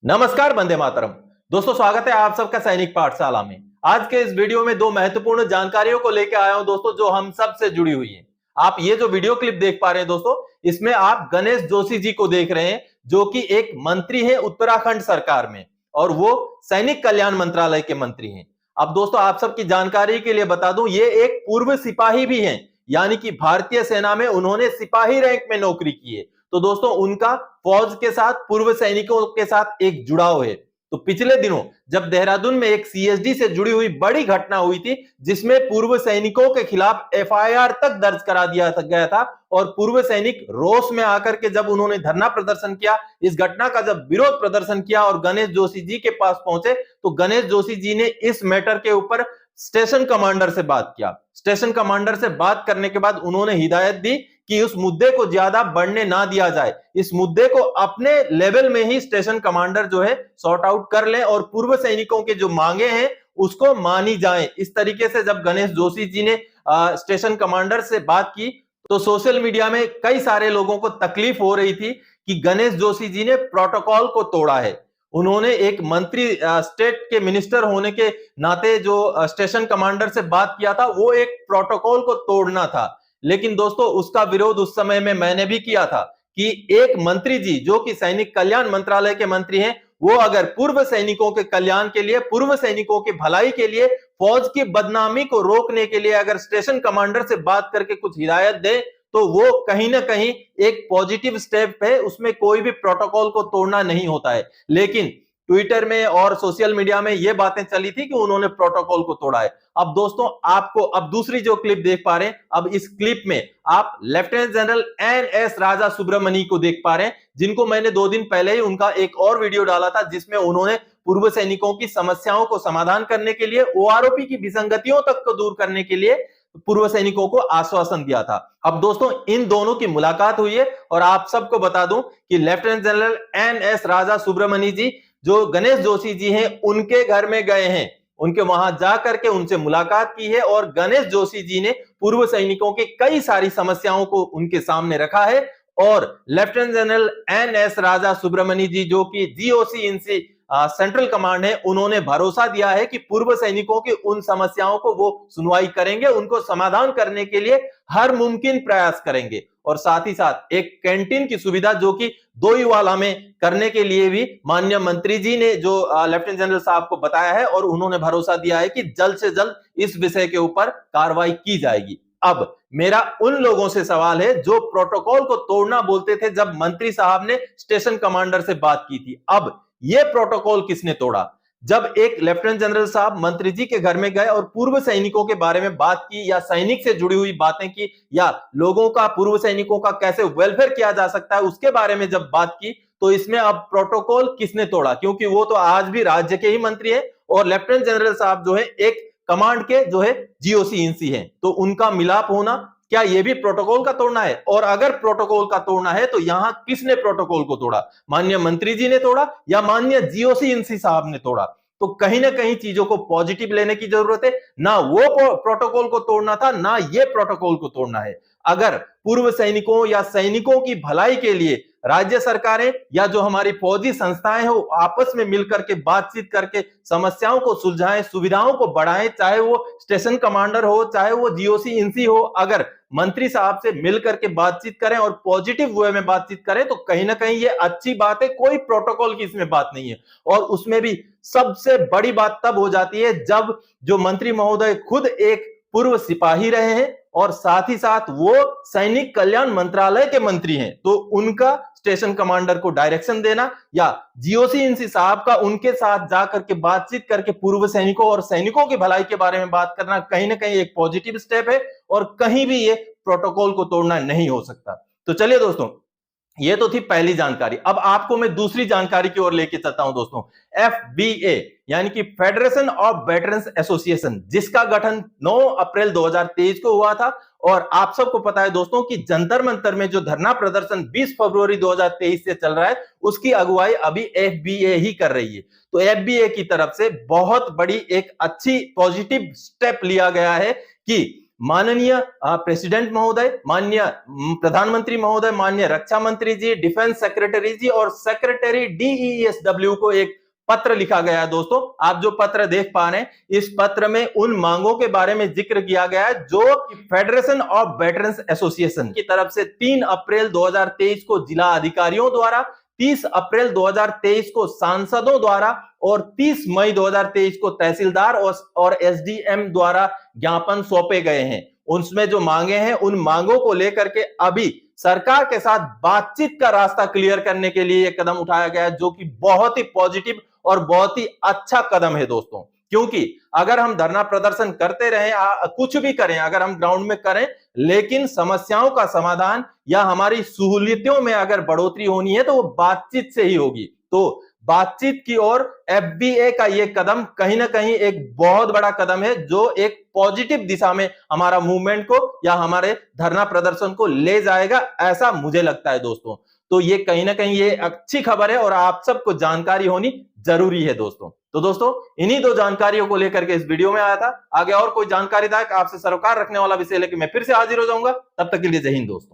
नमस्कार, वंदे मातरम। दोस्तों, स्वागत है आप सबका सैनिक पाठशाला में। आज के इस वीडियो में दो महत्वपूर्ण जानकारियों को लेकर आया हूं दोस्तों, जो हम सब से जुड़ी हुई है। आप ये जो वीडियो क्लिप देख पा रहे हैं दोस्तों, इसमें आप गणेश जोशी जी को देख रहे हैं, जो कि एक मंत्री है उत्तराखंड सरकार में, और वो सैनिक कल्याण मंत्रालय के मंत्री हैं। अब दोस्तों, आप सबकी जानकारी के लिए बता दूं, ये एक पूर्व सिपाही भी हैं, यानी कि भारतीय सेना में उन्होंने सिपाही रैंक में नौकरी की है। तो दोस्तों, उनका फौज के साथ, पूर्व सैनिकों के साथ एक जुड़ाव है। तो पिछले दिनों जब देहरादून में एक सीएसडी से जुड़ी हुई बड़ी घटना हुई थी, जिसमें पूर्व सैनिकों के खिलाफ एफआईआर तक दर्ज करा दिया गया था, और पूर्व सैनिक रोष में आकर के जब उन्होंने धरना प्रदर्शन किया, इस घटना का जब विरोध प्रदर्शन किया और गणेश जोशी जी के पास पहुंचे, तो गणेश जोशी जी ने इस मैटर के ऊपर स्टेशन कमांडर से बात किया। स्टेशन कमांडर से बात करने के बाद उन्होंने हिदायत दी कि उस मुद्दे को ज्यादा बढ़ने ना दिया जाए, इस मुद्दे को अपने लेवल में ही स्टेशन कमांडर जो है सॉर्ट आउट कर ले, और पूर्व सैनिकों के जो मांगे हैं उसको मानी जाए। इस तरीके से जब गणेश जोशी जी ने स्टेशन कमांडर से बात की, तो सोशल मीडिया में कई सारे लोगों को तकलीफ हो रही थी कि गणेश जोशी जी ने प्रोटोकॉल को तोड़ा है। उन्होंने एक मंत्री, स्टेट के मिनिस्टर होने के नाते जो स्टेशन कमांडर से बात किया था, वो एक प्रोटोकॉल को तोड़ना था। लेकिन दोस्तों, उसका विरोध उस समय में मैंने भी किया था कि एक मंत्री जी जो कि सैनिक कल्याण मंत्रालय के मंत्री हैं, वो अगर पूर्व सैनिकों के कल्याण के लिए, पूर्व सैनिकों की भलाई के लिए, फौज की बदनामी को रोकने के लिए अगर स्टेशन कमांडर से बात करके कुछ हिदायत दे, तो वो कहीं ना कहीं एक पॉजिटिव स्टेप है। उसमें कोई भी प्रोटोकॉल को तोड़ना नहीं होता है। लेकिन ट्विटर में और सोशल मीडिया में ये बातें चली थी कि उन्होंने प्रोटोकॉल को तोड़ा है। अब दोस्तों, आपको अब दूसरी जो क्लिप देख पा रहे हैं, अब इस क्लिप में आप लेफ्टिनेंट जनरल एन.एस. राजा सुब्रमणी को देख पा रहे हैं, जिनको मैंने 2 दिन पहले ही उनका एक और वीडियो डाला था, जिसमें उन्होंने पूर्व सैनिकों की समस्याओं को समाधान करने के लिए, ओआरओपी की विसंगतियों तक को दूर करने के लिए पूर्व सैनिकों को आश्वासन दिया था। अब दोस्तों, इन दोनों की मुलाकात हुई है, और आप सबको बता दूं कि लेफ्टिनेंट जनरल एन.एस. राजा सुब्रमणी जी जो गणेश जोशी जी हैं, उनके घर में गए हैं, उनके वहां जाकर के उनसे मुलाकात की है, और गणेश जोशी जी ने पूर्व सैनिकों की कई सारी समस्याओं को उनके सामने रखा है। और लेफ्टिनेंट जनरल एन.एस. राजा सुब्रमणी जी, जो कि जीओसी इनसी सेंट्रल कमांड है, उन्होंने भरोसा दिया है कि पूर्व सैनिकों की उन समस्याओं को वो सुनवाई करेंगे, उनको समाधान करने के लिए हर मुमकिन प्रयास करेंगे। और साथ ही साथ एक कैंटीन की सुविधा जो कि दोईवाला में करने के लिए भी माननीय मंत्री जी ने जो लेफ्टिनेंट जनरल साहब को बताया है, और उन्होंने भरोसा दिया है कि जल्द से जल्द इस विषय के ऊपर कार्रवाई की जाएगी। अब मेरा उन लोगों से सवाल है जो प्रोटोकॉल को तोड़ना बोलते थे जब मंत्री साहब ने स्टेशन कमांडर से बात की थी, अब ये प्रोटोकॉल किसने तोड़ा? जब एक लेफ्टिनेंट जनरल साहब मंत्री जी के घर में गए और पूर्व सैनिकों के बारे में बात की, या सैनिक से जुड़ी हुई बातें की, या लोगों का, पूर्व सैनिकों का कैसे वेलफेयर किया जा सकता है, उसके बारे में जब बात की, तो इसमें अब प्रोटोकॉल किसने तोड़ा? क्योंकि वो तो आज भी राज्य के ही मंत्री है, और लेफ्टिनेंट जनरल साहब जो है एक कमांड के जो है जीओसी इनसी है। तो उनका मिलाप होना, क्या यह भी प्रोटोकॉल का तोड़ना है? और अगर प्रोटोकॉल का तोड़ना है, तो यहां किसने प्रोटोकॉल को तोड़ा? माननीय मंत्री जी ने तोड़ा, या माननीय जीओसी इनसी साहब ने तोड़ा? तो कहीं ना कहीं चीजों को पॉजिटिव लेने की जरूरत है। ना वो प्रोटोकॉल को तोड़ना था, ना ये प्रोटोकॉल को तोड़ना है। अगर पूर्व सैनिकों या सैनिकों की भलाई के लिए राज्य सरकारें या जो हमारी फौजी संस्थाएं हो, आपस में मिलकर के बातचीत करके समस्याओं को सुलझाएं, सुविधाओं को बढ़ाएं, चाहे वो स्टेशन कमांडर हो, चाहे वो जीओसी इनसी हो, अगर मंत्री साहब से मिलकर के बातचीत करें और पॉजिटिव वे में बातचीत करें, तो कहीं ना कहीं ये अच्छी बात है। कोई प्रोटोकॉल की इसमें बात नहीं है। और उसमें भी सबसे बड़ी बात तब हो जाती है जब जो मंत्री महोदय खुद एक पूर्व सिपाही रहे हैं, और साथ ही साथ वो सैनिक कल्याण मंत्रालय के मंत्री हैं, तो उनका स्टेशन कमांडर को डायरेक्शन देना, या जीओसी इनसी साहब का उनके साथ जाकर के बातचीत करके पूर्व सैनिकों और सैनिकों की भलाई के बारे में बात करना, कहीं ना कहीं एक पॉजिटिव स्टेप है, और कहीं भी ये प्रोटोकॉल को तोड़ना नहीं हो सकता। तो चलिए दोस्तों, ये तो थी पहली जानकारी। अब आपको मैं दूसरी जानकारी की ओर लेके चलता हूं दोस्तों। एफबीए यानी कि फेडरेशन ऑफ वेटरन्स एसोसिएशन, जिसका गठन 9 अप्रैल 2023 को हुआ था, और आप सबको पता है दोस्तों कि जंतर मंतर में जो धरना प्रदर्शन 20 फरवरी 2023 से चल रहा है, उसकी अगुवाई अभी एफबीए ही कर रही है। तो एफबीए की तरफ से बहुत बड़ी एक अच्छी पॉजिटिव स्टेप लिया गया है कि माननीय प्रेसिडेंट महोदय, माननीय प्रधानमंत्री महोदय, माननीय रक्षा मंत्री जी, डिफेंस सेक्रेटरी जी और सेक्रेटरी DESW को एक पत्र लिखा गया है। दोस्तों, आप जो पत्र देख पा रहे हैं, इस पत्र में उन मांगों के बारे में जिक्र किया गया है जो फेडरेशन ऑफ वेटरन्स एसोसिएशन की तरफ से 3 अप्रैल 2023 को जिला अधिकारियों द्वारा, 30 अप्रैल 2023 को सांसदों द्वारा और 30 मई 2023 को तहसीलदार और SDM द्वारा ज्ञापन सौंपे गए हैं। उसमें जो मांगे हैं, उन मांगों को लेकर के अभी सरकार के साथ बातचीत का रास्ता क्लियर करने के लिए यह कदम उठाया गया है, जो कि बहुत ही पॉजिटिव और बहुत ही अच्छा कदम है दोस्तों। क्योंकि अगर हम धरना प्रदर्शन करते रहे, कुछ भी करें, अगर हम ग्राउंड में करें, लेकिन समस्याओं का समाधान या हमारी सहूलियतों में अगर बढ़ोतरी होनी है तो वो बातचीत से ही होगी। तो बातचीत की ओर FBA का ये कदम कहीं ना कहीं एक बहुत बड़ा कदम है, जो एक पॉजिटिव दिशा में हमारा मूवमेंट को या हमारे धरना प्रदर्शन को ले जाएगा, ऐसा मुझे लगता है दोस्तों। तो ये कहीं ना कहीं ये अच्छी खबर है और आप सबको जानकारी होनी जरूरी है दोस्तों। तो दोस्तों, इन्हीं 2 जानकारियों को लेकर के इस वीडियो में आया था। आगे और कोई जानकारीदायक आपसे सरोकार रखने वाला विषय लेकर मैं फिर से हाजिर हो जाऊंगा। तब तक के लिए जय हिंद दोस्तों।